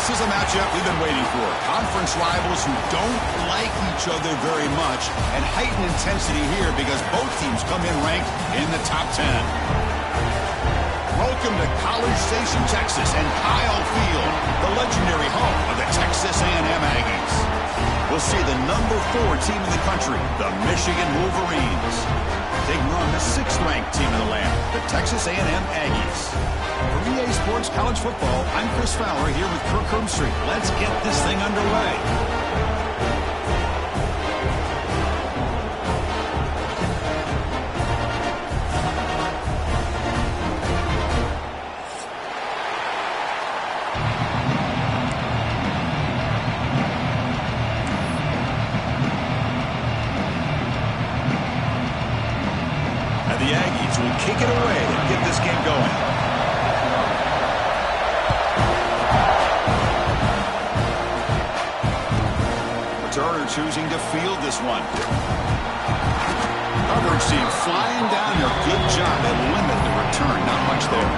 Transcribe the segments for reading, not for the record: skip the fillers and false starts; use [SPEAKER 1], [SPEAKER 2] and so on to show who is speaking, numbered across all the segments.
[SPEAKER 1] This is a matchup we've been waiting for. Conference rivals who don't like each other very much, and heightened intensity here because both teams come in ranked in the top 10. Welcome to College Station, Texas, and Kyle Field, the legendary home of the Texas A&M Aggies. We'll see the number 4 team in the country, the Michigan Wolverines, taking on the 6th-ranked team in the land, the Texas A&M Aggies. For EA Sports College Football, I'm Chris Fowler here with Kirk Herbstreit. Let's get this thing underway. And the Aggies will kick it away and get this game going. Turner choosing to field this one. Coverage team flying down there. Good job at limit the return. Not much there.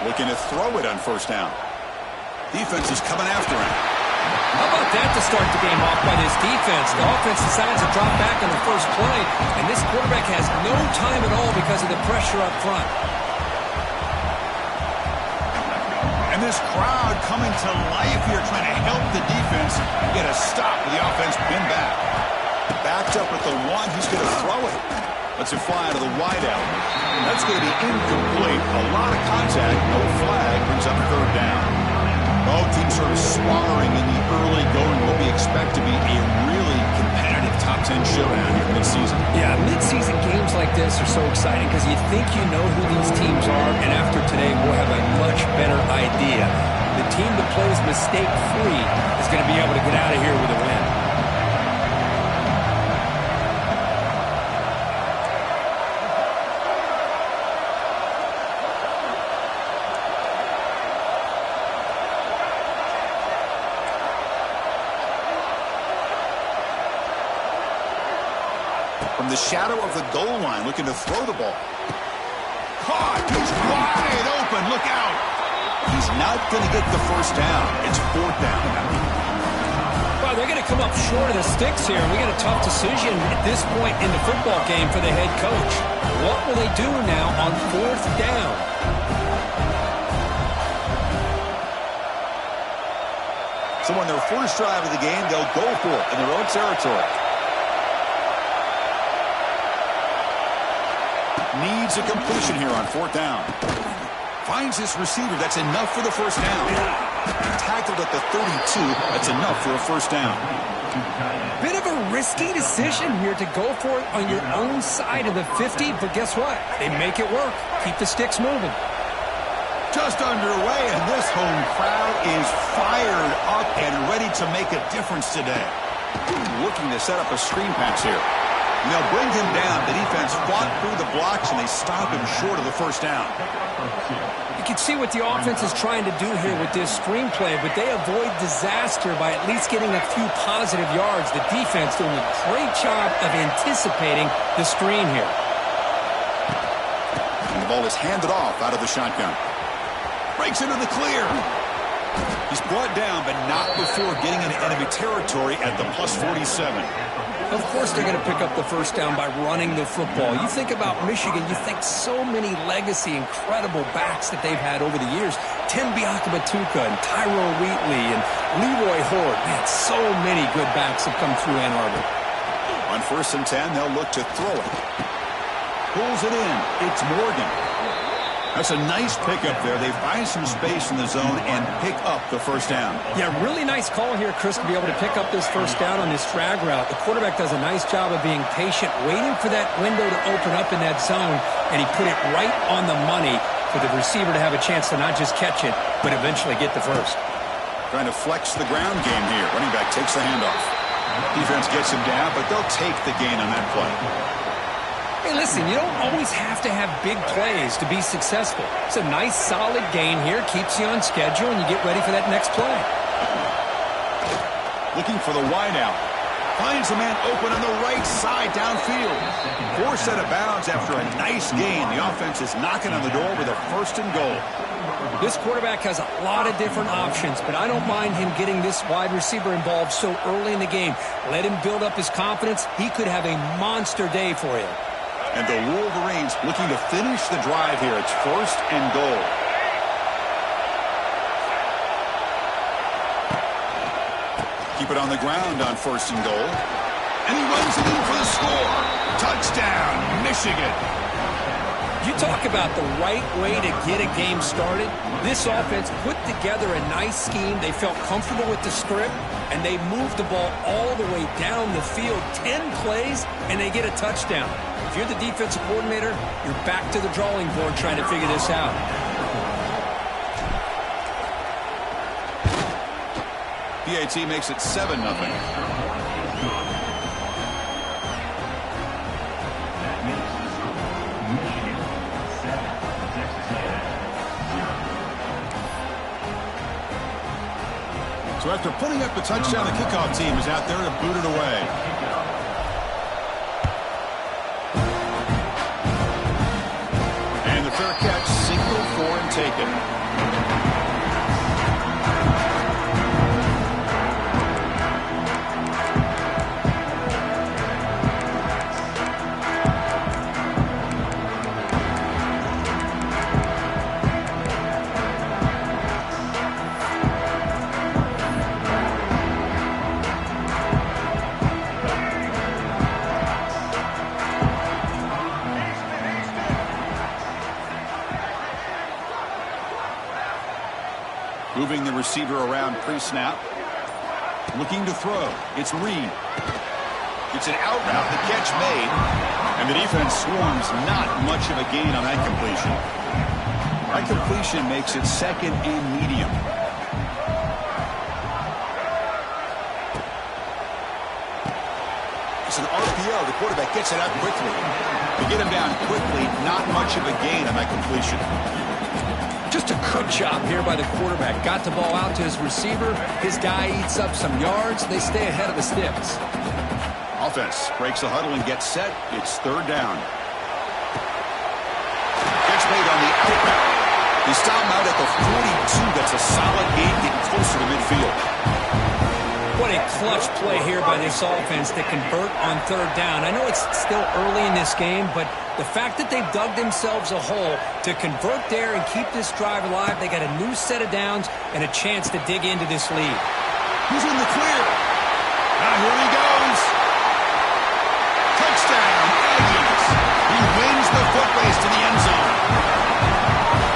[SPEAKER 1] Looking to throw it on first down. Defense is coming after him.
[SPEAKER 2] How about that to start the game off by this defense? The offense decides to drop back on the first play, and this quarterback has no time at all because of the pressure up front.
[SPEAKER 1] And this crowd coming to life here, trying to help the defense get a stop with the offense pinned back. Backed up with the one, he's going to throw it. Lets it fly to the wideout. That's going to be incomplete. A lot of contact, no flag, brings up 3rd down. Both teams sort of sparring in the early going what we expect to be a really competitive top 10 showdown here mid-season.
[SPEAKER 2] Yeah, mid-season games like this are so exciting because you think you know who these teams are, and after today we'll have a much better idea. The team that plays mistake-free is going to be able to get out of here with a win.
[SPEAKER 1] From the shadow of the goal line, looking to throw the ball. Caught! He's wide open! Look out! He's not going to get the first down. It's 4th down.
[SPEAKER 2] Well, they're going to come up short of the sticks here. We got a tough decision at this point in the football game for the head coach. What will they do now on 4th down?
[SPEAKER 1] So on their first drive of the game, they'll go for it in their own territory. Needs a completion here on 4th down. Finds his receiver. That's enough for the first down. Tackled at the 32. That's enough for a first down.
[SPEAKER 2] Bit of a risky decision here to go for it on your own side of the 50, but guess what? They make it work. Keep the sticks moving.
[SPEAKER 1] Just underway, and this home crowd is fired up and ready to make a difference today. Looking to set up a screen pass here. They'll bring him down. The defense fought through the blocks, and they stop him short of the first down.
[SPEAKER 2] You can see what the offense is trying to do here with this screenplay, but they avoid disaster by at least getting a few positive yards. The defense doing a great job of anticipating the screen here.
[SPEAKER 1] And the ball is handed off out of the shotgun. Breaks into the clear. He's brought down, but not before getting into enemy territory at the +47.
[SPEAKER 2] Of course they're going to pick up the first down by running the football. You think about Michigan, you think so many legacy, incredible backs that they've had over the years. Tim Biakabatuka and Tyrone Wheatley and Leroy Horde. Man, so many good backs have come through Ann Arbor.
[SPEAKER 1] On 1st and 10, they'll look to throw it. Pulls it in. It's Morgan. That's a nice pickup there. They find some space in the zone and pick up the first down.
[SPEAKER 2] Yeah, really nice call here, Chris, to be able to pick up this first down on this drag route. The quarterback does a nice job of being patient, waiting for that window to open up in that zone, and he put it right on the money for the receiver to have a chance to not just catch it, but eventually get the first.
[SPEAKER 1] Trying to flex the ground game here. Running back takes the handoff. Defense gets him down, but they'll take the gain on that play.
[SPEAKER 2] Hey, listen, you don't always have to have big plays to be successful. It's a nice, solid gain here. Keeps you on schedule, and you get ready for that next play.
[SPEAKER 1] Looking for the wideout. Finds a man open on the right side downfield. Forced out of bounds after a nice gain. The offense is knocking on the door with a 1st and goal.
[SPEAKER 2] This quarterback has a lot of different options, but I don't mind him getting this wide receiver involved so early in the game. Let him build up his confidence. He could have a monster day for you.
[SPEAKER 1] And the Wolverines looking to finish the drive here. It's 1st and goal. Keep it on the ground on 1st and goal. And he runs it in for the score. Touchdown, Michigan.
[SPEAKER 2] You talk about the right way to get a game started. This offense put together a nice scheme. They felt comfortable with the script, and they moved the ball all the way down the field. 10 plays, and they get a touchdown. If you're the defensive coordinator, you're back to the drawing board trying to figure this out.
[SPEAKER 1] PAT makes it 7-0. So after putting up the touchdown, the kickoff team is out there to boot it away. And the fair catch, single for and taken. Moving the receiver around pre-snap. Looking to throw. It's Reed. It's an out route. The catch made. And the defense swarms. Not much of a gain on that completion. That completion makes it 2nd and medium. It's an RPO. The quarterback gets it out quickly. To get him down quickly, not much of a gain on that completion.
[SPEAKER 2] Just a good job here by the quarterback. Got the ball out to his receiver. His guy eats up some yards. They stay ahead of the sticks.
[SPEAKER 1] Offense breaks the huddle and gets set. It's 3rd down. Catch made on the out route. They stop him out at the 42. That's a solid gain, getting closer to midfield.
[SPEAKER 2] What a clutch play here by this offense to convert on 3rd down. I know it's still early in this game, but the fact that they've dug themselves a hole to convert there and keep this drive alive, they got a new set of downs and a chance to dig into this lead.
[SPEAKER 1] He's in the clear. Now here he goes. Touchdown, Aggies. He wins the foot race to the end zone.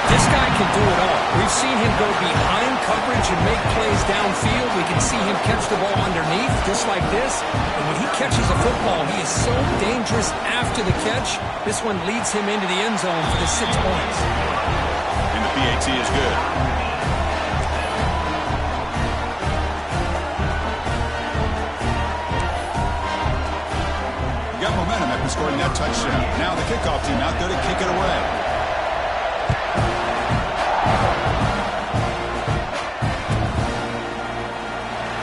[SPEAKER 2] This guy can do it all. We've seen him go behind coverage and make plays downfield. We can see him catch the ball underneath, just like this. And when he catches a football, he is so dangerous after the catch. This one leads him into the end zone for the 6 points.
[SPEAKER 1] And the PAT is good. Got momentum after scoring that touchdown. Now the kickoff team out there to kick it away.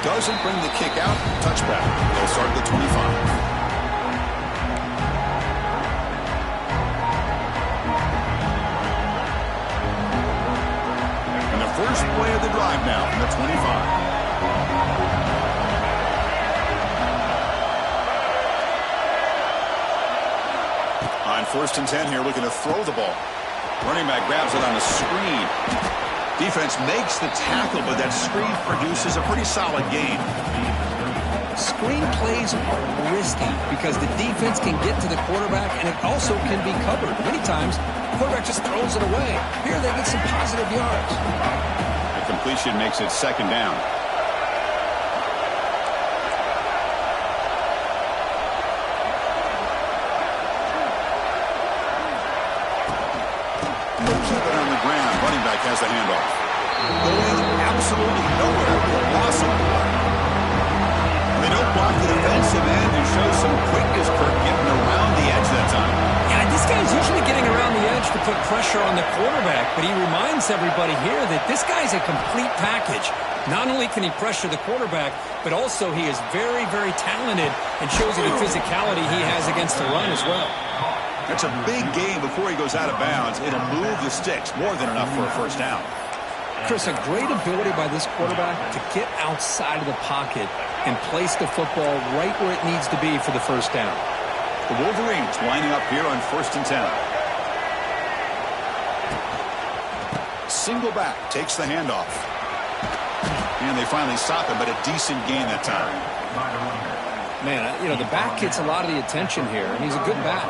[SPEAKER 1] Doesn't bring the kick out. Touchback. They'll start at the 25. And the first play of the drive now from the 25. On 1st and 10 here, looking to throw the ball. Running back grabs it on a screen. Defense makes the tackle, but that screen produces a pretty solid gain.
[SPEAKER 2] Screen plays are risky because the defense can get to the quarterback, and it also can be covered. Many times, the quarterback just throws it away. Here they get some positive yards.
[SPEAKER 1] The completion makes it 2nd down. They'll keep it on the ground. Running back has the handoff. going absolutely nowhere with a loss on the play. They don't block the defensive end and show some quickness, Kirk, getting around the edge that time.
[SPEAKER 2] Yeah, this guy's usually getting around the edge to put pressure on the quarterback, but he reminds everybody here that this guy's a complete package. Not only can he pressure the quarterback, but also he is very, very talented and shows you the physicality he has against the run as well.
[SPEAKER 1] That's a big gain before he goes out of bounds. It'll move the sticks more than enough for a first down.
[SPEAKER 2] Chris, a great ability by this quarterback to get outside of the pocket and place the football right where it needs to be for the first down.
[SPEAKER 1] The Wolverines lining up here on 1st and 10. Single back takes the handoff. And they finally stop him, but a decent gain that time.
[SPEAKER 2] Man, the back gets a lot of the attention here, and he's a good back.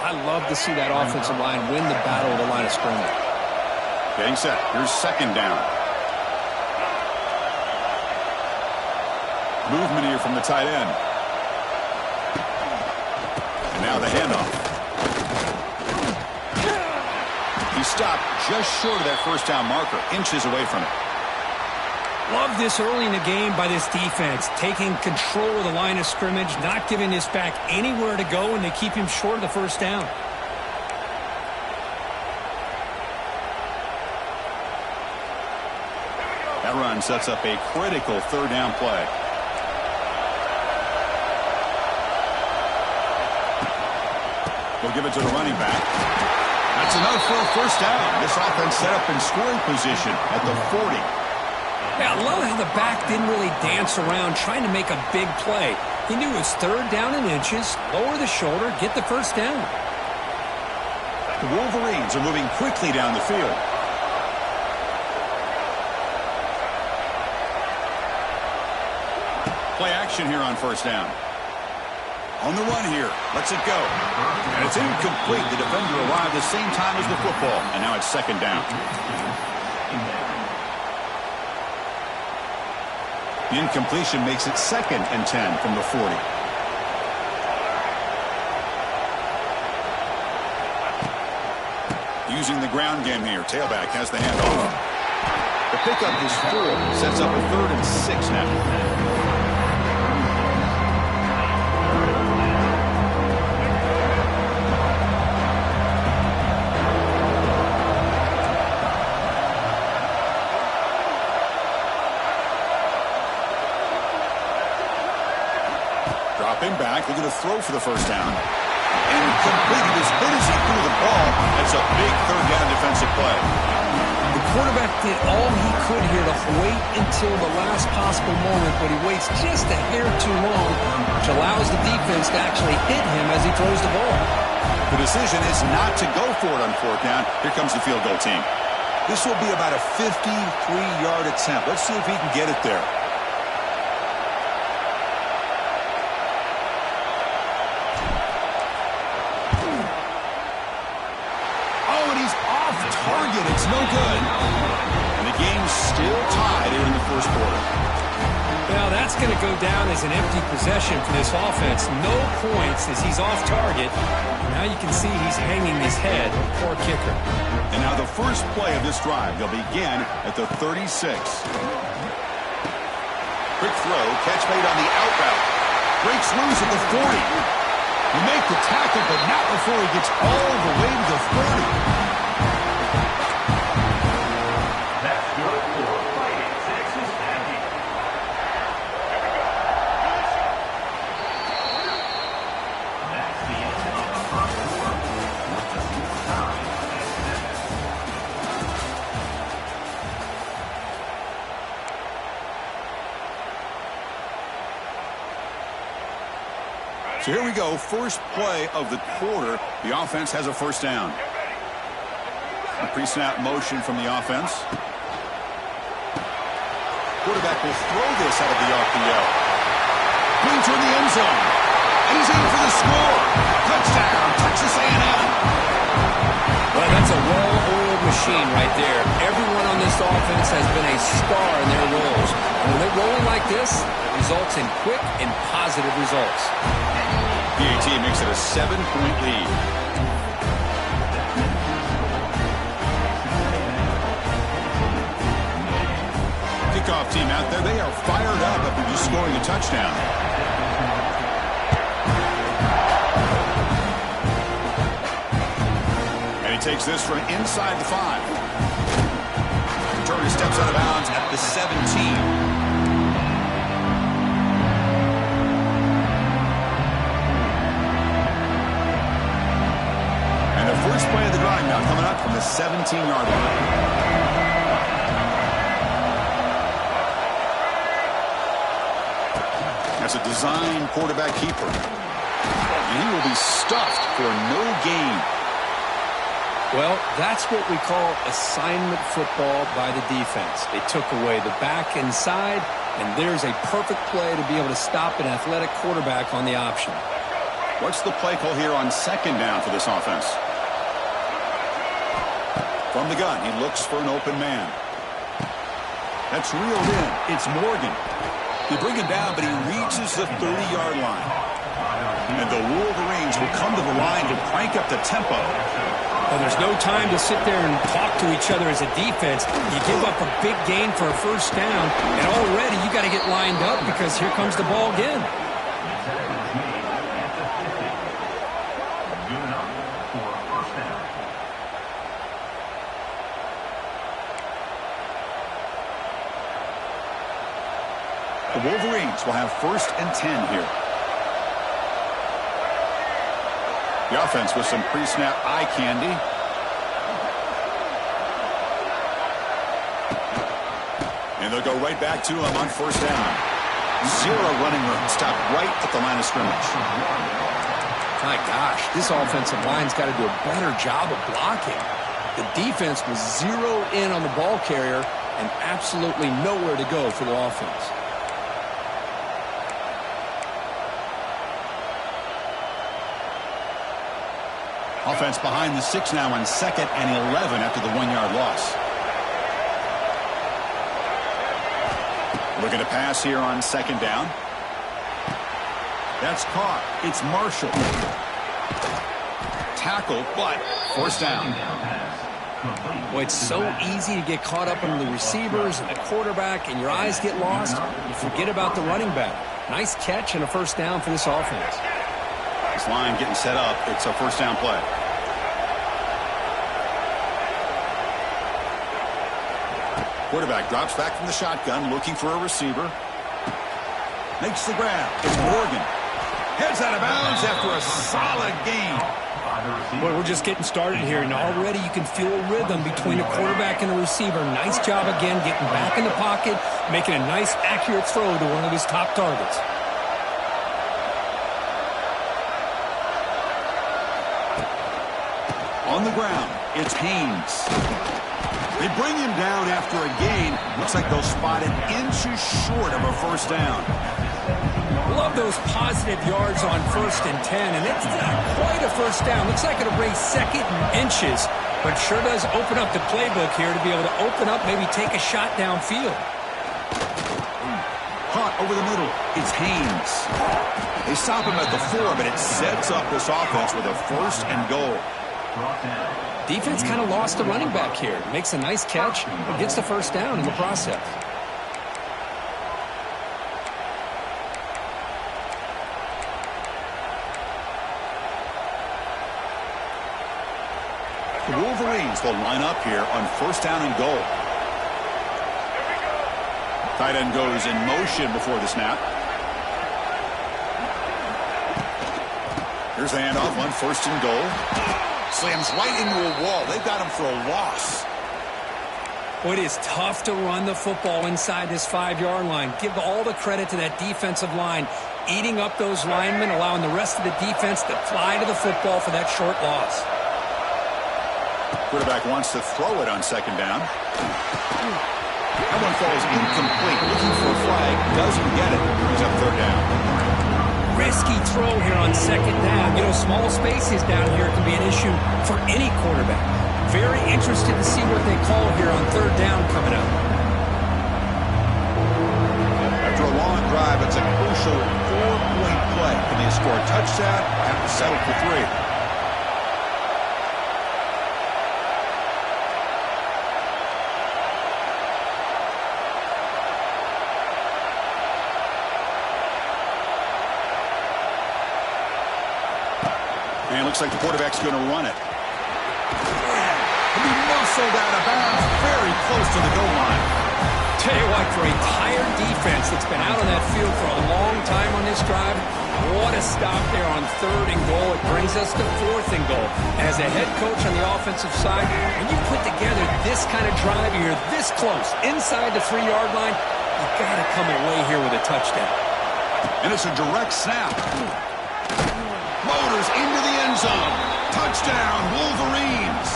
[SPEAKER 2] I love to see that offensive line win the battle of the line of scrimmage.
[SPEAKER 1] Getting set. Here's 2nd down. Movement here from the tight end. And now the handoff. He stopped just short of that first down marker, inches away from it.
[SPEAKER 2] Love this early in the game by this defense, taking control of the line of scrimmage, not giving this back anywhere to go, and they keep him short of the first down.
[SPEAKER 1] That run sets up a critical 3rd down play. We'll give it to the running back. That's enough for a first down. This offense set up in scoring position at the 40.
[SPEAKER 2] Yeah, I love how the back didn't really dance around trying to make a big play. He knew it was 3rd down in inches, lower the shoulder, get the first down.
[SPEAKER 1] The Wolverines are moving quickly down the field. Play action here on 1st down. On the run here. Lets it go. And it's incomplete. The defender arrived the same time as the football. And now it's 2nd down. The incompletion makes it 2nd and 10 from the 40. Using the ground game here. Tailback has the handoff. The pickup is 4. Sets up a 3rd and 6 now. Dropping back, they're going to throw for the first down. Incomplete. As good as he threw the ball, that's a big 3rd down defensive play.
[SPEAKER 2] The quarterback did all he could here to wait until the last possible moment, but he waits just a hair too long, which allows the defense to actually hit him as he throws the ball.
[SPEAKER 1] The decision is not to go for it on 4th down. Here comes the field goal team. This will be about a 53-yard attempt. Let's see if he can get it there. Target, it's no good. And the game's still tied here in the 1st quarter.
[SPEAKER 2] Well, that's going to go down as an empty possession for this offense. No points as he's off target. Now you can see he's hanging his head. Poor kicker.
[SPEAKER 1] And now the first play of this drive. They'll begin at the 36. Quick throw, catch made on the out route. Breaks loose at the 40. You make the tackle, but not before he gets all the way to the 30. So here we go, first play of the quarter. The offense has a first down. A pre-snap motion from the offense. Quarterback will throw this out of the RPO. Going toward the end zone. And he's in for the score. Touchdown, Texas A&M.
[SPEAKER 2] Well, that's a well-oiled machine right there. Everyone on this offense has been a star in their roles. And when they're rolling like this, it results in quick and positive results.
[SPEAKER 1] PAT makes it a 7-point lead. scoring a touchdown. And he takes this from inside the 5. Returner steps out of bounds at the 17. First play of the drive now coming up from the 17-yard line. That's a design quarterback keeper. And he will be stuffed for no gain.
[SPEAKER 2] Well, that's what we call assignment football by the defense. They took away the back inside, and there's a perfect play to be able to stop an athletic quarterback on the option.
[SPEAKER 1] What's the play call here on second down for this offense? From the gun, he looks for an open man. That's reeled in. It's Morgan. They bring him down, but he reaches the 30-yard line. And the Wolverines will come to the line to crank up the tempo.
[SPEAKER 2] Well, there's no time to sit there and talk to each other as a defense. You give up a big gain for a first down, and already you got to get lined up because here comes the ball again.
[SPEAKER 1] The Wolverines will have 1st and 10 here. The offense with some pre-snap eye candy. And they'll go right back to him on 1st down. 0 running room. Stopped right at the line of scrimmage.
[SPEAKER 2] My gosh, this offensive line's got to do a better job of blocking. The defense was 0 in on the ball carrier and absolutely nowhere to go for the offense.
[SPEAKER 1] Offense behind the 6 now on 2nd and 11 after the 1-yard loss. Looking to pass here on 2nd down. That's caught. It's Marshall. Tackle, but 1st down.
[SPEAKER 2] Boy, it's so easy to get caught up on the receivers and the quarterback, and your eyes get lost. You forget about the running back. Nice catch and a 1st down for this offense.
[SPEAKER 1] This line getting set up. It's a 1st down play. Quarterback drops back from the shotgun, looking for a receiver. Makes the grab. It's Morgan. Heads out of bounds after a solid gain.
[SPEAKER 2] Boy, we're just getting started here, and already you can feel a rhythm between the quarterback and the receiver. Nice job again getting back in the pocket, making a nice, accurate throw to one of his top targets.
[SPEAKER 1] On the ground, it's Haynes. They bring him down after a gain. Looks like they'll spot it inches short of a 1st down.
[SPEAKER 2] Love those positive yards on 1st and 10, and it's not quite a 1st down. Looks like it'll raise 2nd and inches, but sure does open up the playbook here to be able to open up, maybe take a shot downfield.
[SPEAKER 1] Caught over the middle. It's Haynes. They stop him at the 4, but it sets up this offense with a 1st and goal.
[SPEAKER 2] Defense kind of lost the running back here. Makes a nice catch and gets the 1st down in the process.
[SPEAKER 1] The Wolverines will line up here on 1st down and goal. Tight end goes in motion before the snap. Here's the handoff on 1st and goal. Slams right into a wall. They've got him for a loss.
[SPEAKER 2] Well, it is tough to run the football inside this 5-yard line. Give all the credit to that defensive line, eating up those linemen, allowing the rest of the defense to fly to the football for that short loss.
[SPEAKER 1] Quarterback wants to throw it on 2nd down. That one falls incomplete. Looking for a flag. Doesn't get it. Brings up 3rd down.
[SPEAKER 2] Risky throw here on 2nd down. You know, small spaces down here can be an issue for any quarterback. Very interested to see what they call here on 3rd down coming up.
[SPEAKER 1] After a long drive, it's a crucial 4-point play. Can they score a touchdown? Have to settle for 3. And it looks like the quarterback's going to run it. He'll be muscled out of bounds very close to the goal line.
[SPEAKER 2] Tell you what, for a tired defense that's been out on that field for a long time on this drive, what a stop there on 3rd and goal. It brings us to 4th and goal. As a head coach on the offensive side, when you put together this kind of drive, you're this close, inside the 3-yard line, you got to come away here with a touchdown.
[SPEAKER 1] And it's a direct snap. Motors into the end zone. Touchdown, Wolverines.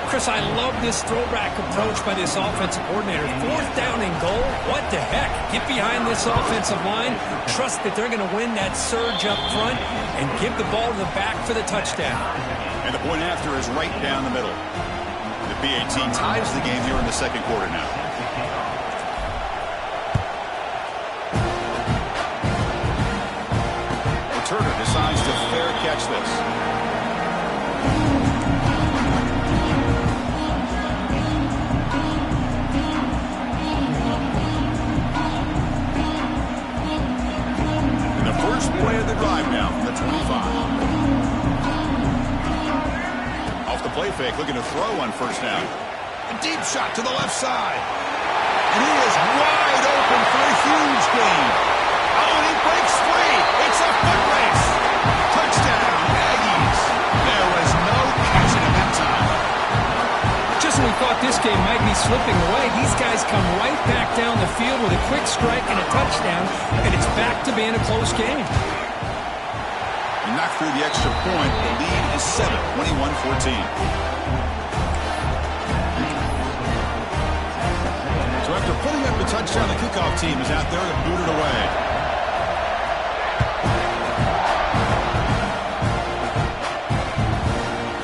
[SPEAKER 2] Chris, I love this throwback approach by this offensive coordinator. 4th down and goal, what the heck? Get behind this offensive line, trust that they're going to win that surge up front, and give the ball to the back for the touchdown.
[SPEAKER 1] And the point after is right down the middle. The BAT ties the game here in the 2nd quarter now. Turner decides to fair catch this. And the first play of the drive now from the 25. Off the play fake, looking to throw on 1st down. A deep shot to the left side. And he is wide open for a huge gain. Oh, and he breaks free. It's a foot race. Touchdown, Aggies. There was no catching him that time.
[SPEAKER 2] Just when we thought this game might be slipping away, these guys come right back down the field with a quick strike and a touchdown, and it's back to being a close game.
[SPEAKER 1] And knocked through the extra point. The lead is 7, 21-14. So after putting up the touchdown, the kickoff team is out there to boot it away.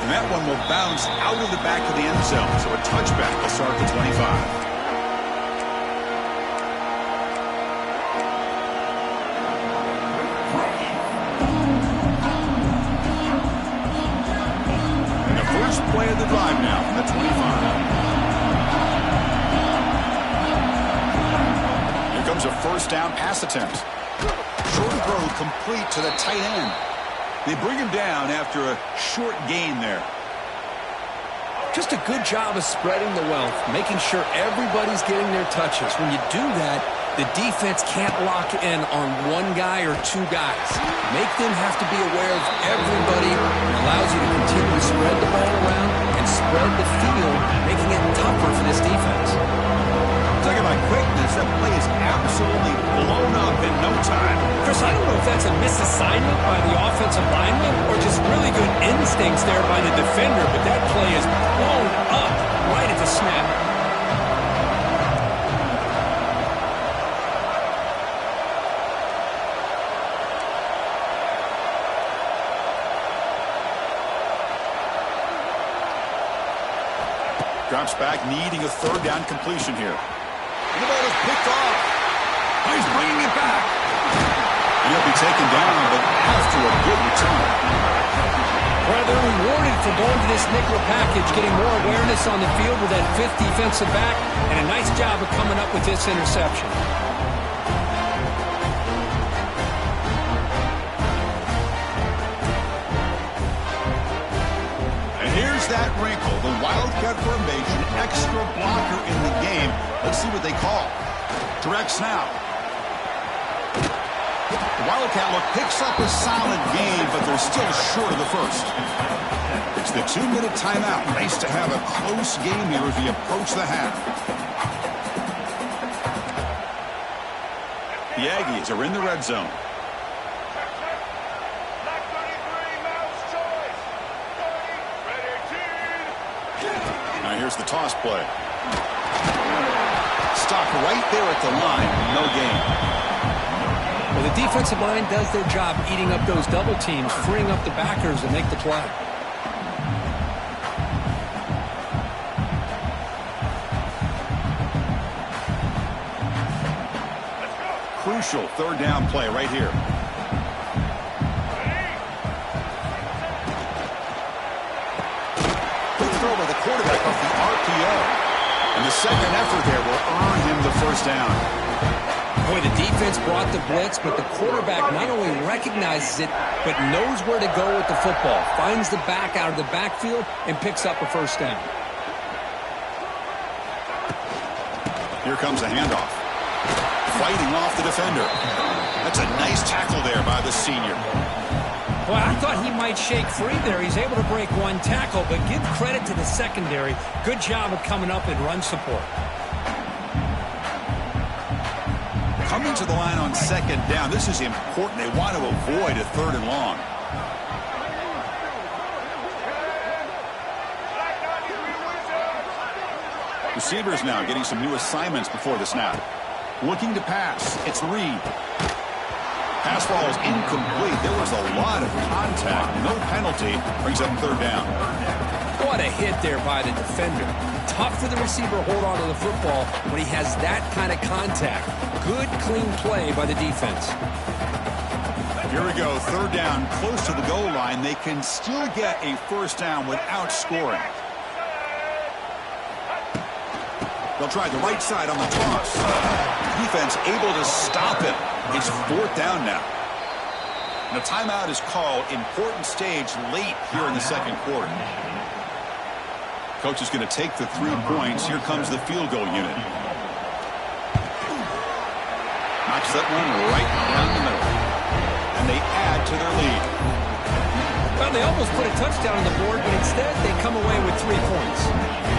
[SPEAKER 1] And that one will bounce out of the back of the end zone. So a touchback will start the 25. First play of the drive now from the 25. Here comes a 1st down pass attempt. Short throw complete to the tight end. They bring him down after a short gain there.
[SPEAKER 2] Just a good job of spreading the wealth, making sure everybody's getting their touches. When you do that, the defense can't lock in on one guy or 2 guys. Make them have to be aware of everybody. It allows you to continue to spread the ball around and spread the field, making it tougher for this defense.
[SPEAKER 1] Talking about quickness, that play is absolutely blown up in no time.
[SPEAKER 2] Chris, I don't know if that's a misassignment by the offensive lineman or just really good instincts there by the defender, but that play is blown up right at the snap.
[SPEAKER 1] Drops back, needing a 3rd down completion here. And the ball is picked off. Oh, he's bringing it back. And he'll be taken down, but after a good return.
[SPEAKER 2] Well, they're rewarded for going to this nickel package, getting more awareness on the field with that 5th defensive back, and a nice job of coming up with this interception.
[SPEAKER 1] Here's that wrinkle, the Wildcat formation, extra blocker in the game. Let's see what they call. Direct snap. The Wildcat look picks up a solid gain, but they're still short of the 1st. It's the 2-minute timeout. Nice to have a close game here as we approach the half. The Aggies are in the red zone. Here's the toss play. Stopped right there at the line. No gain.
[SPEAKER 2] Well, the defensive line does their job eating up those double teams, freeing up the backers to make the play.
[SPEAKER 1] Crucial 3rd down play right here. Throw by the quarterback off the RPO. And the second effort there will earn him the 1st down.
[SPEAKER 2] Boy, the defense brought the blitz, but the quarterback not only recognizes it, but knows where to go with the football. Finds the back out of the backfield and picks up a first down.
[SPEAKER 1] Here comes a handoff. Fighting off the defender. That's a nice tackle there by the senior.
[SPEAKER 2] Well, I thought he might shake free there. He's able to break one tackle, but give credit to the secondary. Good job of coming up and run support.
[SPEAKER 1] Coming to the line on second down. This is important. They want to avoid a third and long. Receivers now getting some new assignments before the snap. Looking to pass. It's Reed. Pass ball is incomplete. There was a lot of contact. No penalty. Brings up third down.
[SPEAKER 2] What a hit there by the defender. Tough for the receiver to hold on to the football when he has that kind of contact. Good, clean play by the defense.
[SPEAKER 1] Here we go. Third down, close to the goal line. They can still get a first down without scoring. They'll try the right side on the toss. Defense able to stop it. It's fourth down now. And a timeout is called. Important stage late here in the second quarter. Coach is going to take the 3 points. Here comes the field goal unit. Knocks that one right down the middle. And they add to their lead.
[SPEAKER 2] Well, they almost put a touchdown on the board, but instead they come away with 3 points.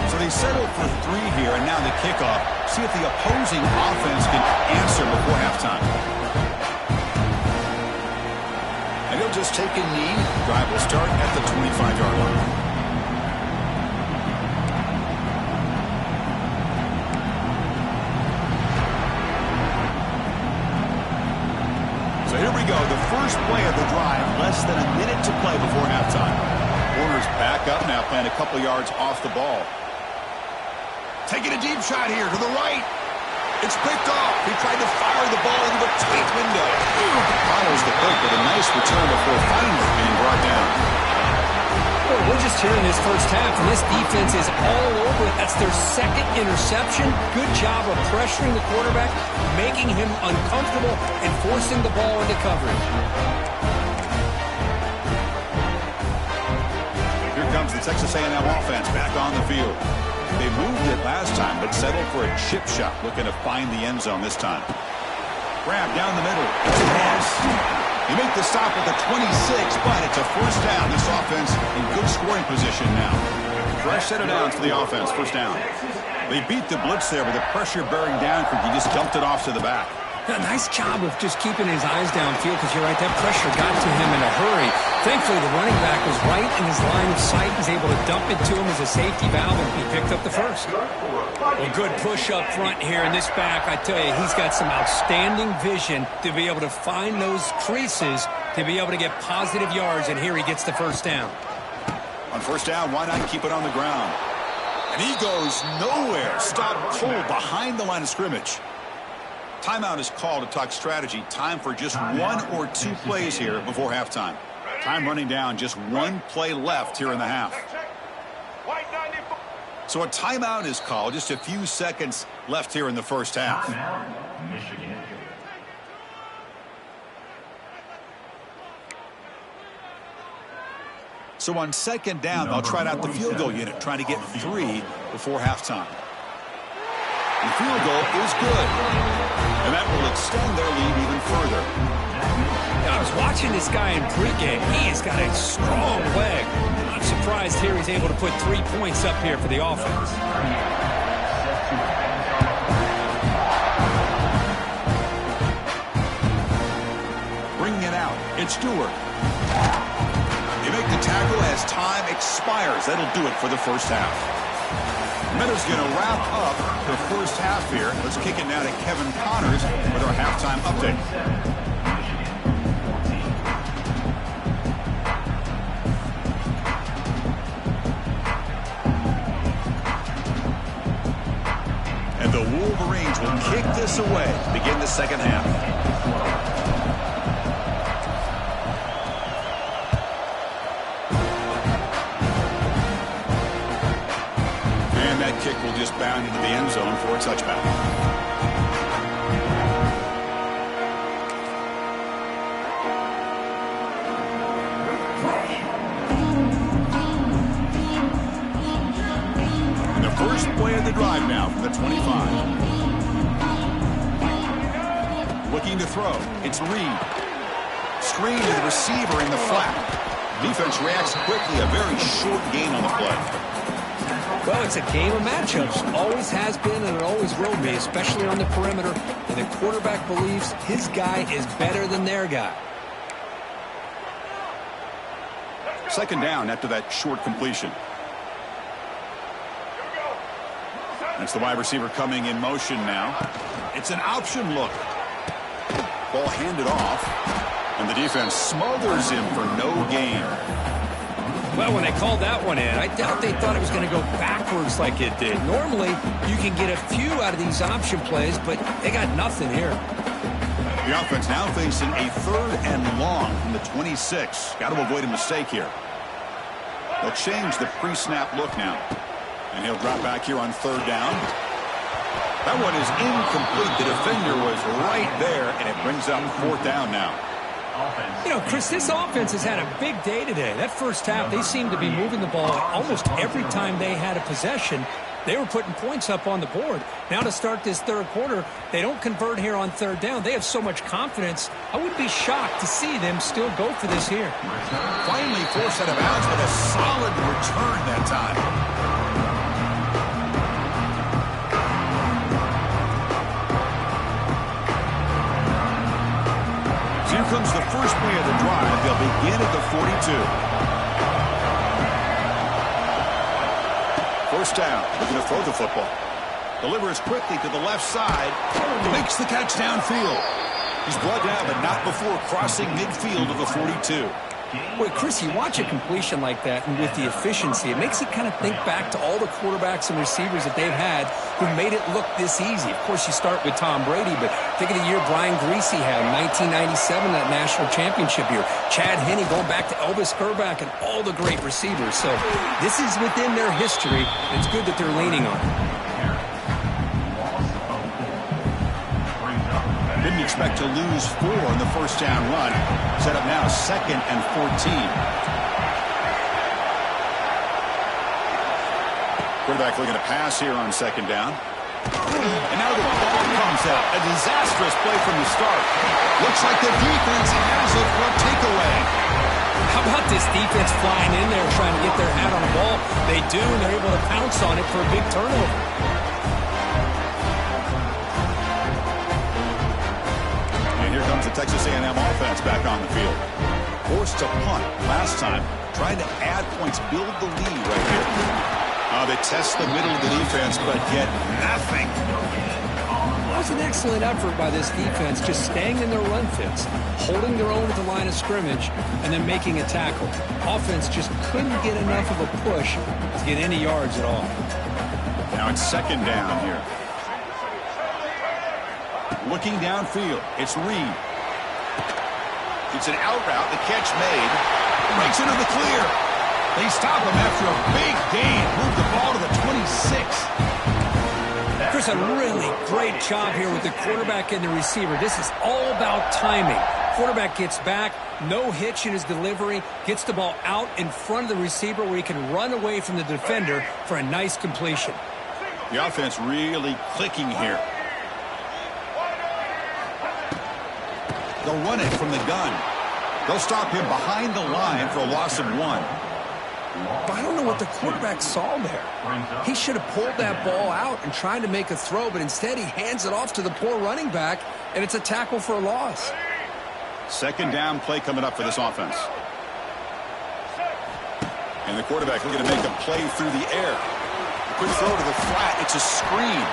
[SPEAKER 1] So they settle for 3 here, and now the kickoff. See if the opposing offense can answer before halftime. And he'll just take a knee. Drive will start at the 25-yard line. So here we go, the first play of the drive, less than a minute to play before halftime. Warner's back up now, playing a couple yards off the ball. Taking a deep shot here to the right. It's picked off. He tried to fire the ball into a tight window. Follows the pick with a nice return before finally being brought down.
[SPEAKER 2] Well, we're just here in this first half, and this defense is all over it. That's their second interception. Good job of pressuring the quarterback, making him uncomfortable, and forcing the ball into coverage.
[SPEAKER 1] Here comes the Texas A&M offense back on the field. They moved it last time, but settled for a chip shot, looking to find the end zone this time. Grab down the middle. It's a pass. They make the stop at the 26, but it's a first down. This offense in good scoring position now. Fresh set of downs for the offense. First down. They beat the blitz there, but the pressure bearing down. He just dumped it off to the back.
[SPEAKER 2] A nice job of just keeping his eyes downfield, because you're right, that pressure got to him in a hurry. Thankfully, the running back was right in his line of sight. He's able to dump it to him as a safety valve, and he picked up the first. Well, good push up front here, and this back, I tell you, he's got some outstanding vision to be able to find those creases, to be able to get positive yards, and here he gets the first down.
[SPEAKER 1] On first down, why not keep it on the ground? And he goes nowhere. Stop cold behind the line of scrimmage. Timeout is called to talk strategy. Time for just 1 or 2 plays here before halftime. Time running down, just 1 play left here in the half. So a timeout is called, just a few seconds left here in the first half. So on second down, they'll try out the field goal unit, trying to get 3 before halftime. The field goal is good, and that will extend their lead even further.
[SPEAKER 2] I was watching this guy in pregame. He has got a strong leg. I'm surprised here he's able to put 3 points up here for the offense.
[SPEAKER 1] Bringing it out, it's Stewart. They make the tackle as time expires. That'll do it for the first half. Meadows going to wrap up the first half here. Let's kick it now to Kevin Connors with our halftime update. And the Wolverines will kick this away to begin the second half. Kick will just bound into the end zone for a touchback. First play of the drive now from the 25. Looking to throw. It's Reed. Screen to the receiver in the flat. Defense reacts quickly. A very short gain on the play.
[SPEAKER 2] Well, it's a game of matchups. Always has been and it always will be, especially on the perimeter. And the quarterback believes his guy is better than their guy.
[SPEAKER 1] Second down after that short completion. That's the wide receiver coming in motion now. It's an option look. Ball handed off. And the defense smothers him for no gain.
[SPEAKER 2] Well, when they called that one in, I doubt they thought it was going to go backwards like it did. Normally, you can get a few out of these option plays, but they got nothing here.
[SPEAKER 1] The offense now facing a 3rd and long from the 26. Got to avoid a mistake here. They'll change the pre-snap look now. And he'll drop back here on 3rd down. That one is incomplete. The defender was right there, and it brings up 4th down now.
[SPEAKER 2] You know, Chris, this offense has had a big day today. That first half, they seemed to be moving the ball almost every time they had a possession. They were putting points up on the board. Now to start this third quarter, they don't convert here on 3rd down. They have so much confidence. I would be shocked to see them still go for this here.
[SPEAKER 1] Finally forced out of bounds with a solid return that time. Here comes the first play of the drive. They'll begin at the 42. First down. Looking to throw the football. Delivers quickly to the left side. Makes the catch downfield. He's brought down, but not before crossing midfield of the 42.
[SPEAKER 2] Boy, Chris, you watch a completion like that, and with the efficiency, it makes you kind of think back to all the quarterbacks and receivers that they've had who made it look this easy. Of course, you start with Tom Brady, but think of the year Brian Greasy had in 1997, that national championship year. Chad Henne going back to Elvis Grbac and all the great receivers. So this is within their history, and it's good that they're leaning on it.
[SPEAKER 1] Didn't expect to lose 4 in the first down run. Set up now 2nd and 14. Quarterback looking to pass here on 2nd down. And now the ball comes out. A disastrous play from the start. Looks like the defense has it for a takeaway.
[SPEAKER 2] How about this defense flying in there trying to get their hat on the ball? They do, and they're able to pounce on it for a big turnover.
[SPEAKER 1] Here comes the Texas A&M offense back on the field. Forced to punt last time. Trying to add points, build the lead right here. They test the middle of the defense, but get nothing.
[SPEAKER 2] That was an excellent effort by this defense, just staying in their run fits, holding their own at the line of scrimmage, and then making a tackle. Offense just couldn't get enough of a push to get any yards at all.
[SPEAKER 1] Now it's 2nd down here. Looking downfield, it's Reed. It's an out route, the catch made. Breaks into the clear. They stop him after a big gain. Move the ball to the 26.
[SPEAKER 2] Chris, a really great job here with the quarterback and the receiver. This is all about timing. Quarterback gets back, no hitch in his delivery, gets the ball out in front of the receiver where he can run away from the defender for a nice completion.
[SPEAKER 1] The offense really clicking here. They'll run it from the gun. They'll stop him behind the line for a loss of 1.
[SPEAKER 2] But I don't know what the quarterback saw there. He should have pulled that ball out and tried to make a throw, but instead he hands it off to the poor running back, and it's a tackle for a loss.
[SPEAKER 1] 2nd down play coming up for this offense. And the quarterback looking to make a play through the air. Quick throw to the flat. It's a screen.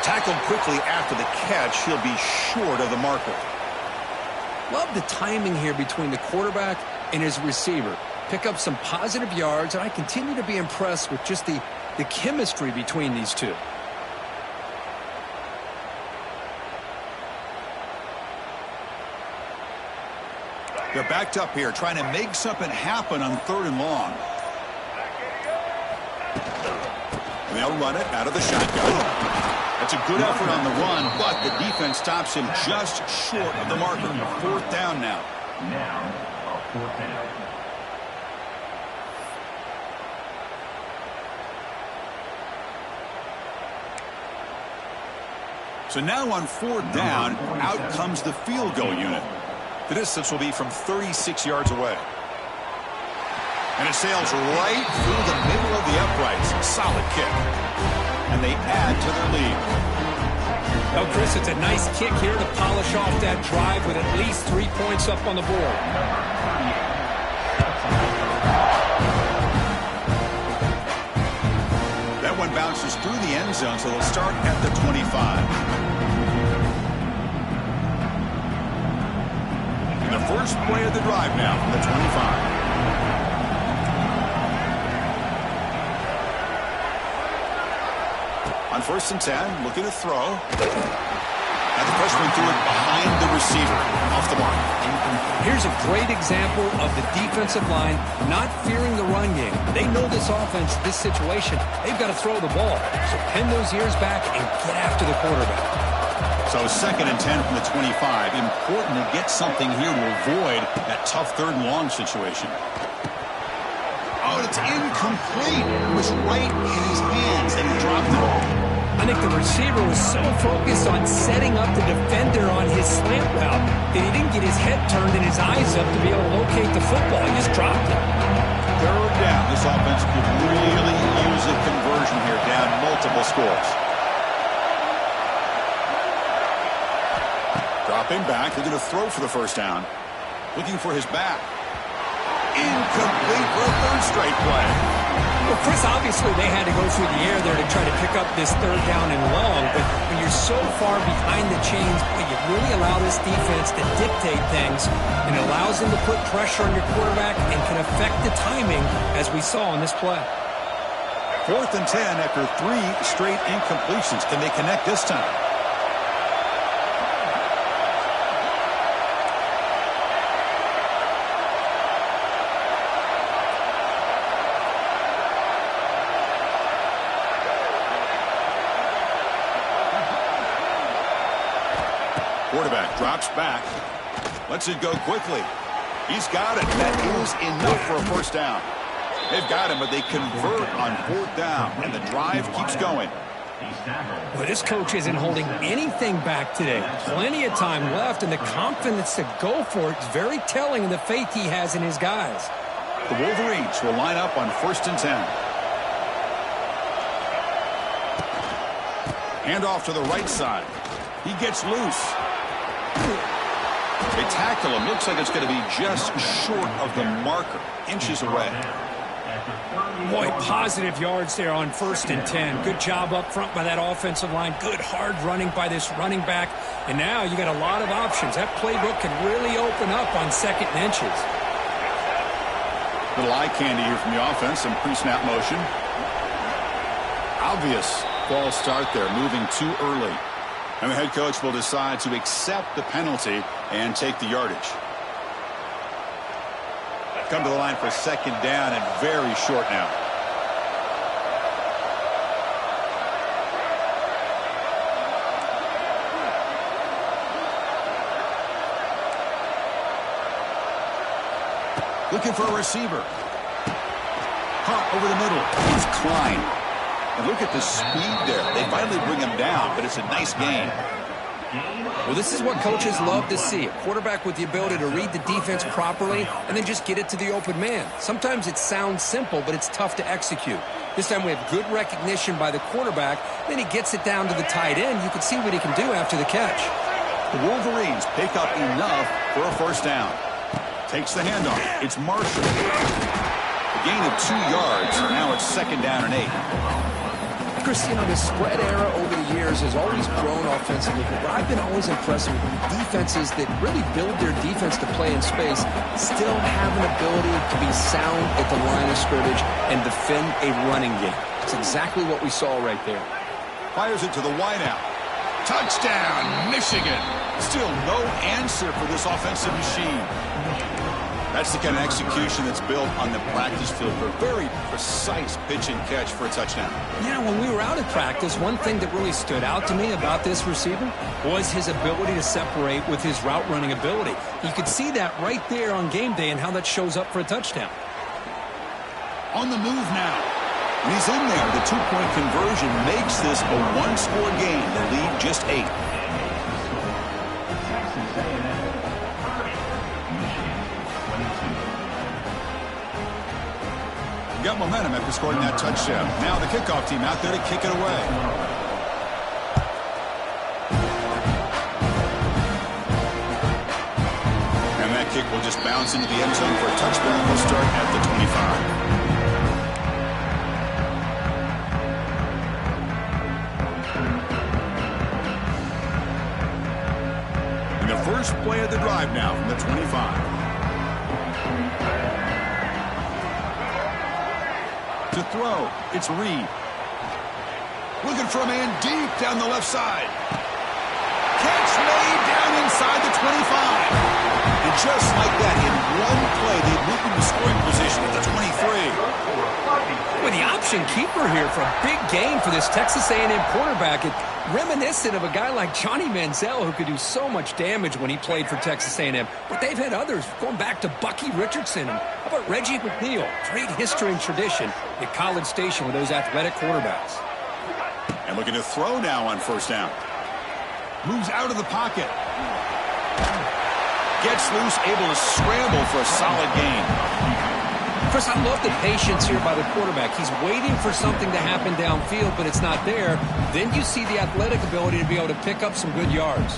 [SPEAKER 1] Tackled quickly after the catch. He'll be short of the marker.
[SPEAKER 2] Love the timing here between the quarterback and his receiver. Pick up some positive yards, and I continue to be impressed with just the chemistry between these two.
[SPEAKER 1] They're backed up here, trying to make something happen on 3rd and long. And they'll run it out of the shotgun. That's a good effort on the run, but the defense stops him just short of the marker. 4th down now.
[SPEAKER 3] Now, 4th down.
[SPEAKER 1] So now on 4th down, out comes the field goal unit. The distance will be from 36 yards away. And it sails right through the middle of the uprights. Solid kick. And they add to their lead.
[SPEAKER 2] Well, Chris, it's a nice kick here to polish off that drive with at least 3 points up on the board.
[SPEAKER 1] That one bounces through the end zone, so they'll start at the 25. The first play of the drive now from the 25. On 1st and 10, looking to throw. And the freshman threw it behind the receiver, off the mark.
[SPEAKER 2] Here's a great example of the defensive line not fearing the run game. They know this offense, this situation, they've got to throw the ball. So pin those ears back and get after the quarterback.
[SPEAKER 1] So 2nd and 10 from the 25. Important to get something here to avoid that tough 3rd and long situation. Oh, it's incomplete. It was right in his hands, and he dropped it.
[SPEAKER 2] I think the receiver was so focused on setting up the defender on his slant route that he didn't get his head turned and his eyes up to be able to locate the football. He just dropped it.
[SPEAKER 1] 3rd down. This offense could really use a conversion here, down multiple scores. Dropping back. They're going to throw for the 1st down. Looking for his back. Incomplete for a 3rd straight play.
[SPEAKER 2] Well, Chris, obviously they had to go through the air there to try to pick up this 3rd down and long, but when you're so far behind the chains, you really allow this defense to dictate things, and it allows them to put pressure on your quarterback and can affect the timing, as we saw in this play.
[SPEAKER 1] 4th and 10 after 3 straight incompletions. Can they connect this time? Quarterback drops back, lets it go quickly. He's got it. That is enough for a 1st down. They've got him, but they convert on 4th down, and the drive keeps going.
[SPEAKER 2] Well, this coach isn't holding anything back today. Plenty of time left, and the confidence to go for it is very telling of the faith he has in his guys.
[SPEAKER 1] The Wolverines will line up on 1st and 10. Hand off to the right side. He gets loose. They tackle him. Looks like it's going to be just short of the marker. Inches away.
[SPEAKER 2] Boy, positive yards there on 1st and 10. Good job up front by that offensive line. Good hard running by this running back. And now you got a lot of options. That playbook can really open up on 2nd and inches.
[SPEAKER 1] Little eye candy here from the offense. Some pre-snap motion. Obvious false start there. Moving too early. And the head coach will decide to accept the penalty and take the yardage. Come to the line for 2nd down and very short now. Looking for a receiver. Caught over the middle. It's Klein. And look at the speed there. They finally bring him down, but it's a nice gain.
[SPEAKER 2] Well, this is what coaches love to see. A quarterback with the ability to read the defense properly and then just get it to the open man. Sometimes it sounds simple, but it's tough to execute. This time we have good recognition by the quarterback. Then he gets it down to the tight end. You can see what he can do after the catch.
[SPEAKER 1] The Wolverines pick up enough for a 1st down. Takes the handoff. It's Marshall. A gain of 2 yards. Now it's 2nd down and 8.
[SPEAKER 2] Chris, you know, the spread era over the years has always grown offensively, but I've been always impressed with defenses that really build their defense to play in space, still have an ability to be sound at the line of scrimmage and defend a running game. It's exactly what we saw right there.
[SPEAKER 1] Fires it to the wideout. Touchdown, Michigan. Still no answer for this offensive machine. That's the kind of execution that's built on the practice field for a very precise pitch and catch for a touchdown.
[SPEAKER 2] You know, when we were out at practice, one thing that really stood out to me about this receiver was his ability to separate with his route running ability. You could see that right there on game day and how that shows up for a touchdown.
[SPEAKER 1] On the move now. And he's in there. The two-point conversion makes this a one-score game. The lead just 8. Got momentum after scoring that touchdown. Now the kickoff team out there to kick it away. And that kick will just bounce into the end zone for a touchback. We'll start at the 25. And the first play of the drive now from the 25. To throw, it's Reed. Looking for a man deep down the left side. Catch made down inside the 25. And just like that, in one play, they moved into scoring position at the 23.
[SPEAKER 2] With the option keeper here for a big game for this Texas A&M quarterback. It's reminiscent of a guy like Johnny Manziel who could do so much damage when he played for Texas A&M. But they've had others going back to Bucky Richardson. And how about Reggie McNeil? Great history and tradition at College Station with those athletic quarterbacks.
[SPEAKER 1] And looking to throw now on first down. Moves out of the pocket. Gets loose, able to scramble for a solid gain.
[SPEAKER 2] Chris, I love the patience here by the quarterback. He's waiting for something to happen downfield, but it's not there. Then you see the athletic ability to be able to pick up some good yards.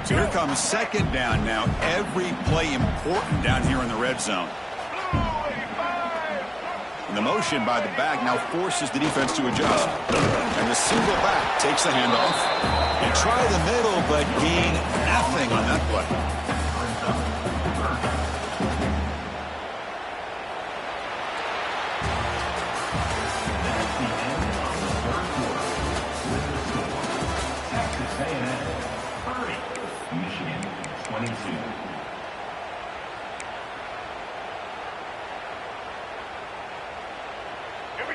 [SPEAKER 1] So here comes second down now. Every play important down here in the red zone. And the motion by the back now forces the defense to adjust. And the single back takes the handoff. And try the middle, but gain nothing on that play.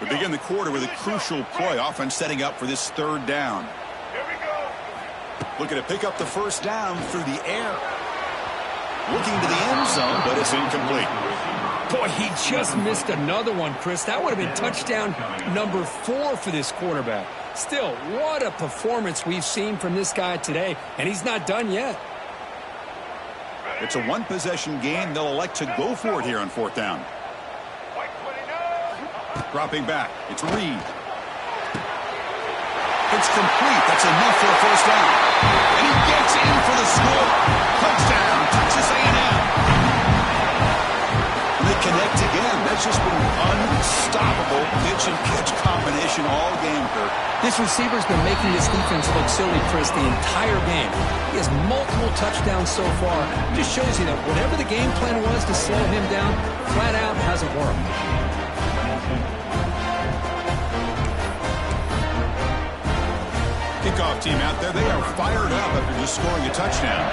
[SPEAKER 1] We begin the quarter with a crucial play. Offense setting up for this third down. Looking to pick up the first down through the air. Looking to the end zone, but it's incomplete.
[SPEAKER 2] Boy, he just missed another one, Chris. That would have been touchdown number 4 for this quarterback. Still, what a performance we've seen from this guy today, and he's not done yet.
[SPEAKER 1] It's a one-possession game. They'll elect to go for it here on fourth down. Dropping back. It's Reed. It's complete. That's enough for a first down. And he gets in for the score. Touchdown, Texas A&M. And they connect again. That's just been unstoppable pitch and catch combination all game, Kurt.
[SPEAKER 2] This receiver's been making this defense look silly, Chris, the entire game. He has multiple touchdowns so far. Just shows you that whatever the game plan was to slow him down, flat out hasn't worked.
[SPEAKER 1] Kickoff team out there, they are fired up after just scoring a touchdown.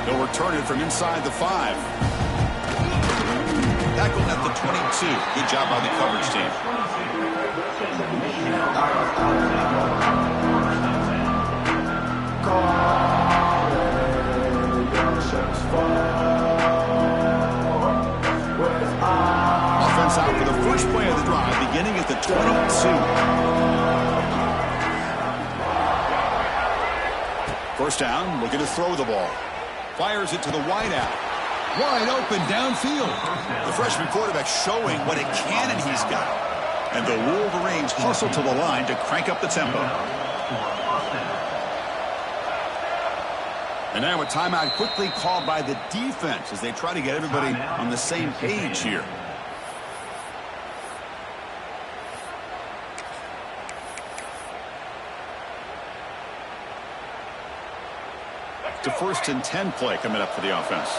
[SPEAKER 1] They'll return it from inside the 5. Tackled at the 22. Good job by the coverage team. Offense out for the first play of the drive, beginning at the 22. First down, looking to throw the ball. Fires it to the wideout. Wide open downfield. The freshman quarterback showing what a cannon he's got. And the Wolverines hustle to the line to crank up the tempo. And now a timeout quickly called by the defense as they try to get everybody on the same page here. The 1st and 10 play coming up for the offense.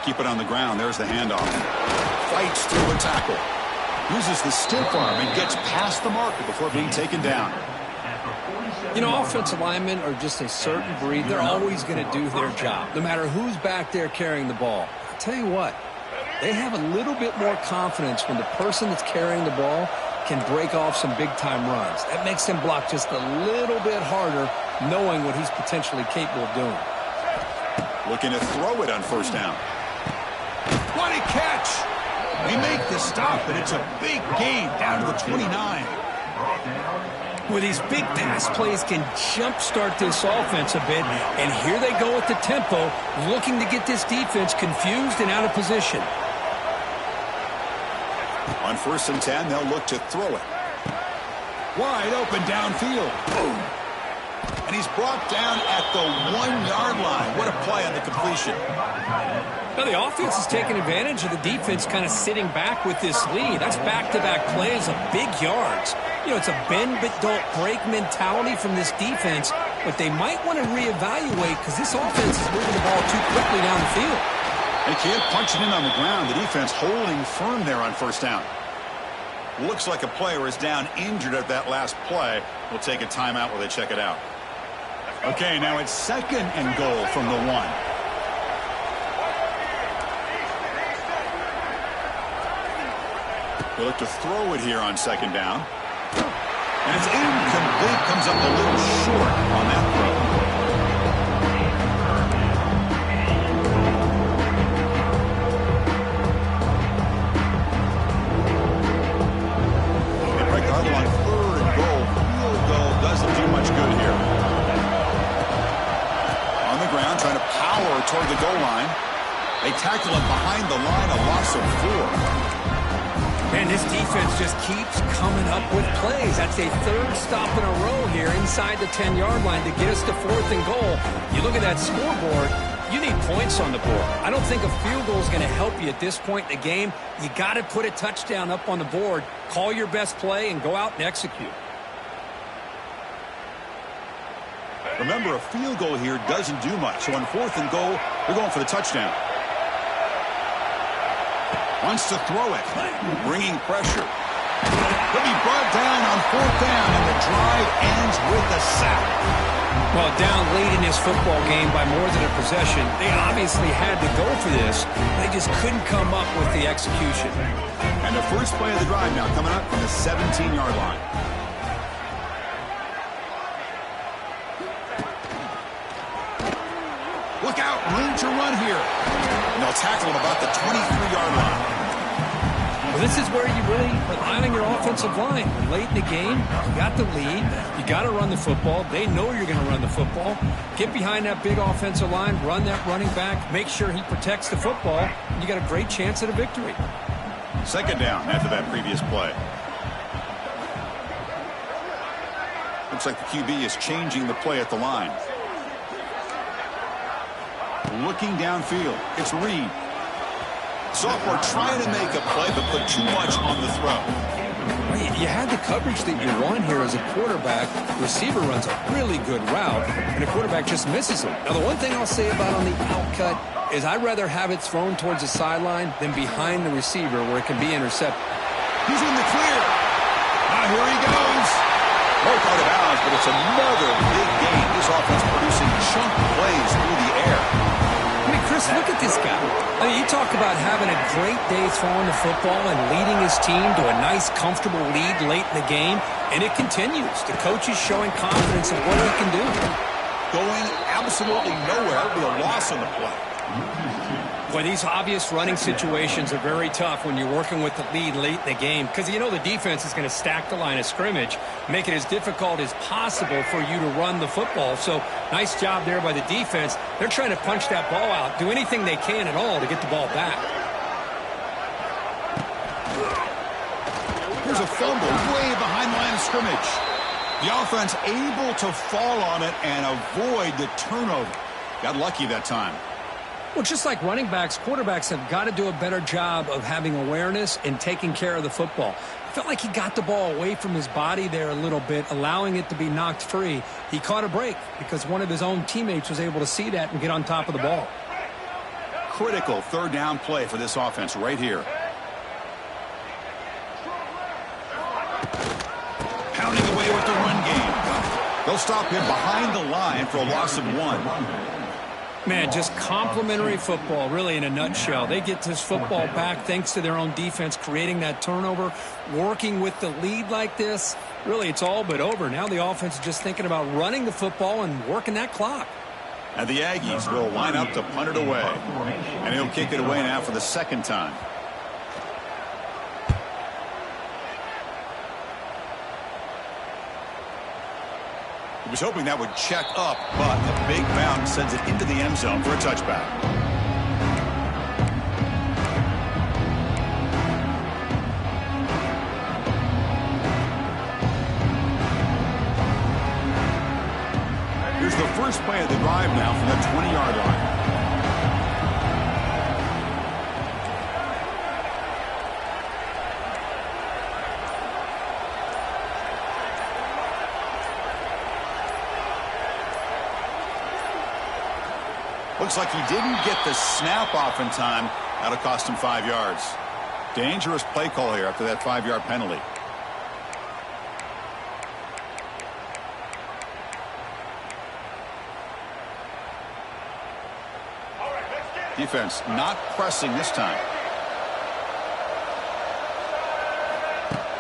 [SPEAKER 1] Keep it on the ground. There's the handoff. Fights through a tackle. Uses the stiff arm and gets past the marker before being taken down.
[SPEAKER 2] You know, offensive linemen are just a certain breed. They're always going to do their job, no matter who's back there carrying the ball. I'll tell you what, they have a little bit more confidence when the person that's carrying the ball can break off some big-time runs. That makes him block just a little bit harder, knowing what he's potentially capable of doing.
[SPEAKER 1] Looking to throw it on first down. What a catch! They make the stop, and it's a big gain down to the 29.
[SPEAKER 2] Well, these big pass plays can jumpstart this offense a bit, and here they go at the tempo, looking to get this defense confused and out of position.
[SPEAKER 1] On 1st and 10, they'll look to throw it. Wide open downfield. Boom. And he's brought down at the 1-yard line. What a play on the completion.
[SPEAKER 2] Now, the offense is taking advantage of the defense kind of sitting back with this lead. That's back-to-back plays of big yards. You know, it's a bend-but-don't-break mentality from this defense, but they might want to reevaluate because this offense is moving the ball too quickly down the field.
[SPEAKER 1] They can't punch it in on the ground. The defense holding firm there on first down. Looks like a player is down injured at that last play. We'll take a timeout while they check it out. Okay, now it's 2nd and goal from the 1. They look to throw it here on 2nd down. And it's incomplete. Comes up a little short on that throw. They break the huddle on 3rd and goal. Field goal doesn't do much good here. On the ground, trying to power toward the goal line. They tackle him behind the line, a loss of 4.
[SPEAKER 2] Man, this defense just keeps coming up with plays. That's a 3rd stop in a row here inside the 10-yard line to get us to 4th and goal. You look at that scoreboard, you need points on the board. I don't think a field goal is going to help you at this point in the game. You got to put a touchdown up on the board, call your best play, and go out and execute.
[SPEAKER 1] Remember, a field goal here doesn't do much. So on 4th and goal, they're going for the touchdown. Wants to throw it, bringing pressure. He'll be brought down on 4th down, and the drive ends with a sack.
[SPEAKER 2] Well, down late in this football game by more than a possession, they obviously had to go for this. They just couldn't come up with the execution.
[SPEAKER 1] And the first play of the drive now coming up from the 17-yard line. Look out, room to run here. And they'll tackle him about the 23-yard line.
[SPEAKER 2] Well, this is where you really rely on your offensive line. Late in the game, you got the lead. You got to run the football. They know you're going to run the football. Get behind that big offensive line, run that running back, make sure he protects the football, and you got a great chance at a victory.
[SPEAKER 1] 2nd down after that previous play. Looks like the QB is changing the play at the line. Looking downfield. It's Reed. Sophomore trying to make a play, but put too much on the throw.
[SPEAKER 2] You had the coverage that you want here as a quarterback. Receiver runs a really good route, and the quarterback just misses him. Now, the one thing I'll say about on the outcut is I'd rather have it thrown towards the sideline than behind the receiver where it can be intercepted.
[SPEAKER 1] He's in the clear. Now here he goes. Both out of bounds, but it's another big gain. This offense producing chunk plays through the air.
[SPEAKER 2] I mean, Chris, look at this guy. I mean, you talk about having a great day throwing the football and leading his team to a nice, comfortable lead late in the game, and it continues. The coach is showing confidence in what he can do.
[SPEAKER 1] Going absolutely nowhere with a loss on the play.
[SPEAKER 2] Well, these obvious running situations are very tough when you're working with the lead late in the game because you know the defense is going to stack the line of scrimmage, make it as difficult as possible for you to run the football. So nice job there by the defense. They're trying to punch that ball out, do anything they can at all to get the ball back.
[SPEAKER 1] Here's a fumble way behind the line of scrimmage. The offense able to fall on it and avoid the turnover. Got lucky that time.
[SPEAKER 2] Well, just like running backs, quarterbacks have got to do a better job of having awareness and taking care of the football. I felt like he got the ball away from his body there a little bit, allowing it to be knocked free. He caught a break because one of his own teammates was able to see that and get on top of the ball.
[SPEAKER 1] Critical 3rd down play for this offense right here. Pounding away with the run game. They'll stop him behind the line for a loss of 1.
[SPEAKER 2] Man, just complimentary football, really, in a nutshell. They get this football back thanks to their own defense, creating that turnover, working with the lead like this. Really, it's all but over. Now the offense is just thinking about running the football and working that clock.
[SPEAKER 1] And the Aggies will line up to punt it away. And he'll kick it away now for the second time. He was hoping that would check up, but a big bounce sends it into the end zone for a touchback. Here's the first play of the drive now from the 20-yard line. Looks like he didn't get the snap off in time. That'll cost him 5 yards. Dangerous play call here after that 5-yard penalty. Defense not pressing this time.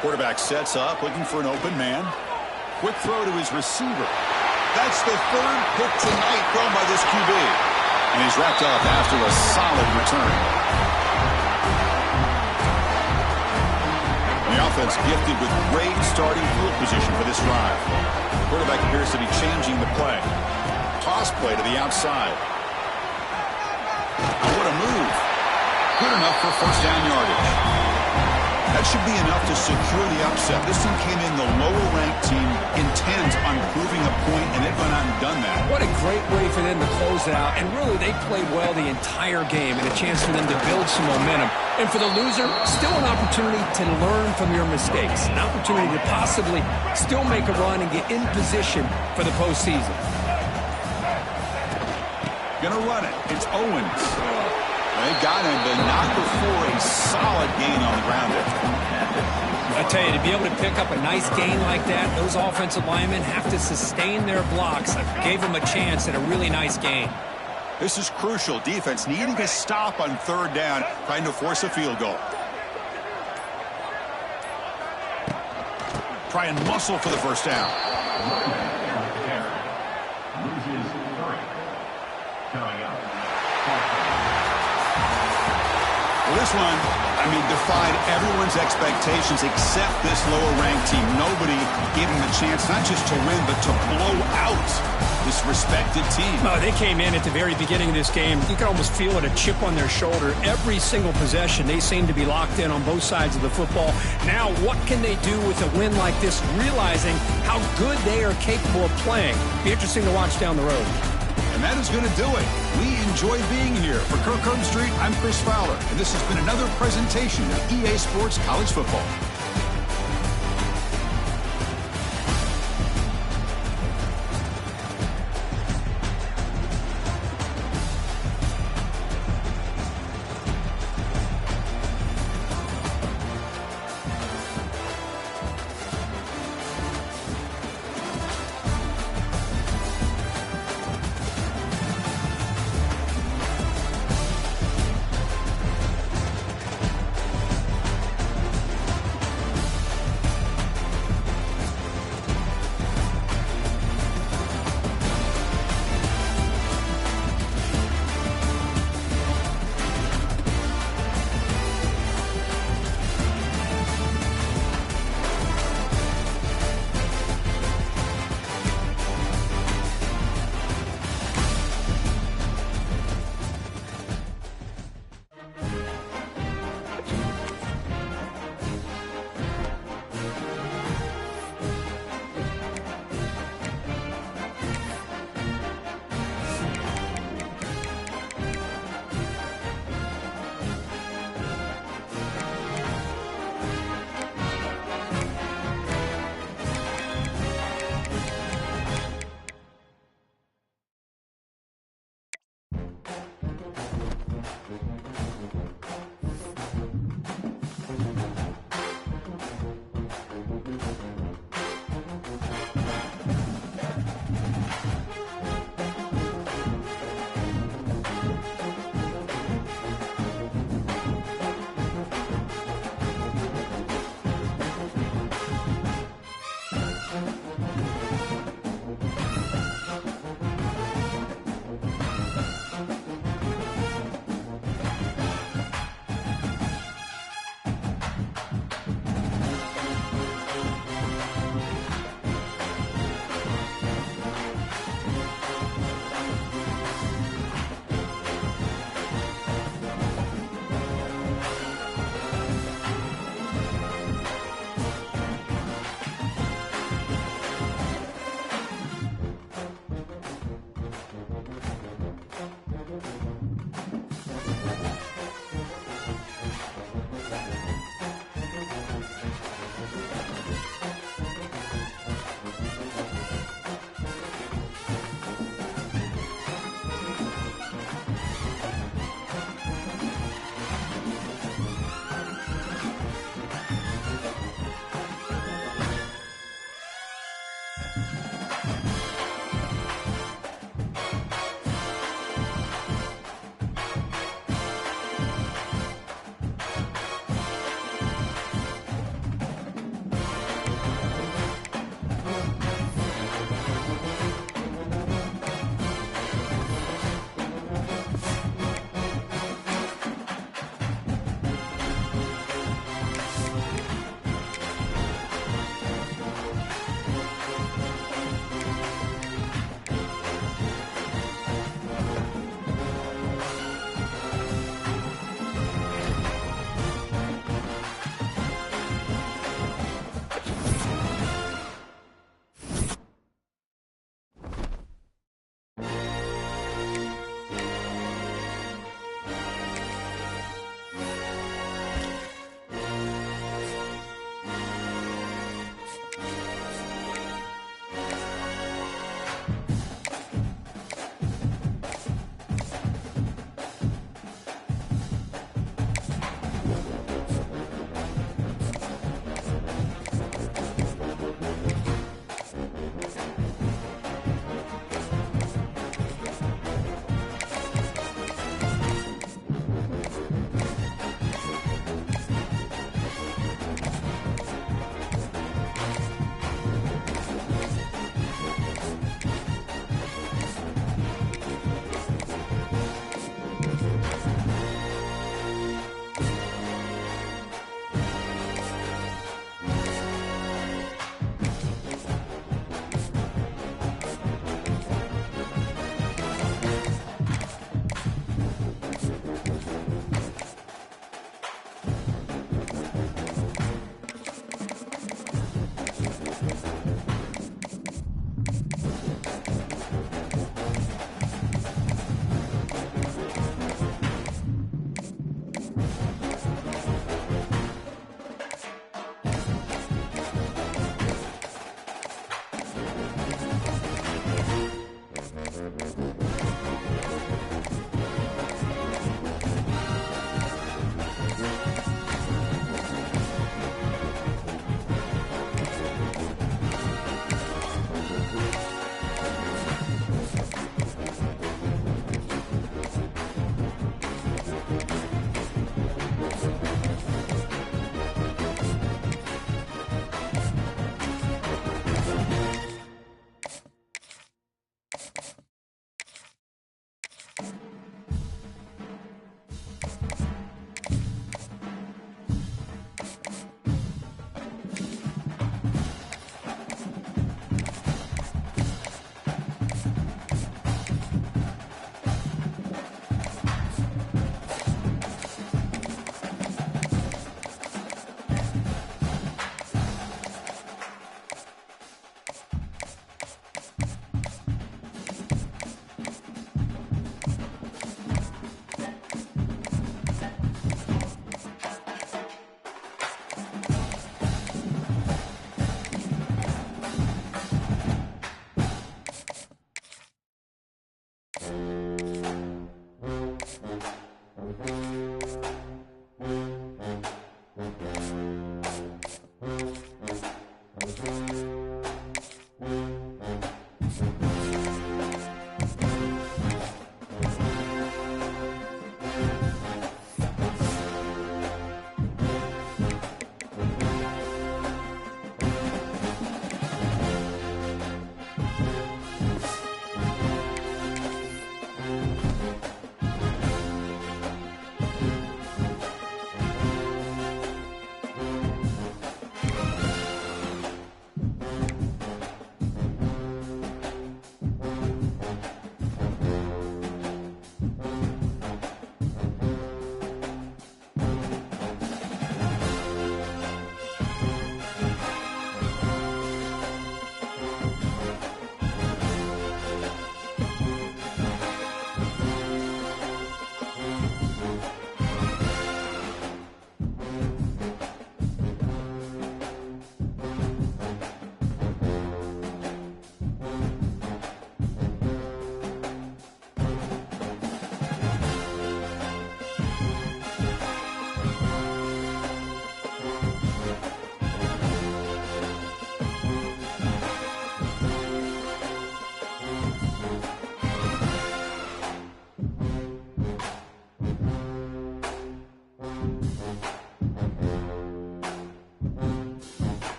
[SPEAKER 1] Quarterback sets up, looking for an open man. Quick throw to his receiver. That's the third pick tonight thrown by this QB. And he's wrapped up after a solid return. The offense gifted with great starting field position for this drive. Quarterback appears to be changing the play. Toss play to the outside. What a move. Good enough for first down yardage. That should be enough to secure the upset. This team came in the lower-ranked team intent on proving a point, and they've gone out and done that.
[SPEAKER 2] What a great way for them to close it out. And really, they played well the entire game, and a chance for them to build some momentum. And for the loser, still an opportunity to learn from your mistakes. An opportunity to possibly still make a run and get in position for the postseason.
[SPEAKER 1] Gonna run it. It's Owens. They got him, but not before a solid gain on the ground there.
[SPEAKER 2] I tell you, to be able to pick up a nice gain like that, those offensive linemen have to sustain their blocks. I gave them a chance at a really nice gain.
[SPEAKER 1] This is crucial. Defense needing a stop on third down, trying to force a field goal. Try and muscle for the first down.
[SPEAKER 3] Loses 3. Coming up.
[SPEAKER 1] Well, this one, defied everyone's expectations except this lower-ranked team. Nobody gave them a chance not just to win, but to blow out this respected team.
[SPEAKER 2] Oh, they came in at the very beginning of this game. You can almost feel it, a chip on their shoulder. Every single possession, they seem to be locked in on both sides of the football. Now, what can they do with a win like this, realizing how good they are capable of playing? Be interesting to watch down the road.
[SPEAKER 1] And that is going to do it. We enjoy being here. For Kirk Street, I'm Chris Fowler, and this has been another presentation of EA Sports College Football.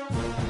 [SPEAKER 3] Ncaa.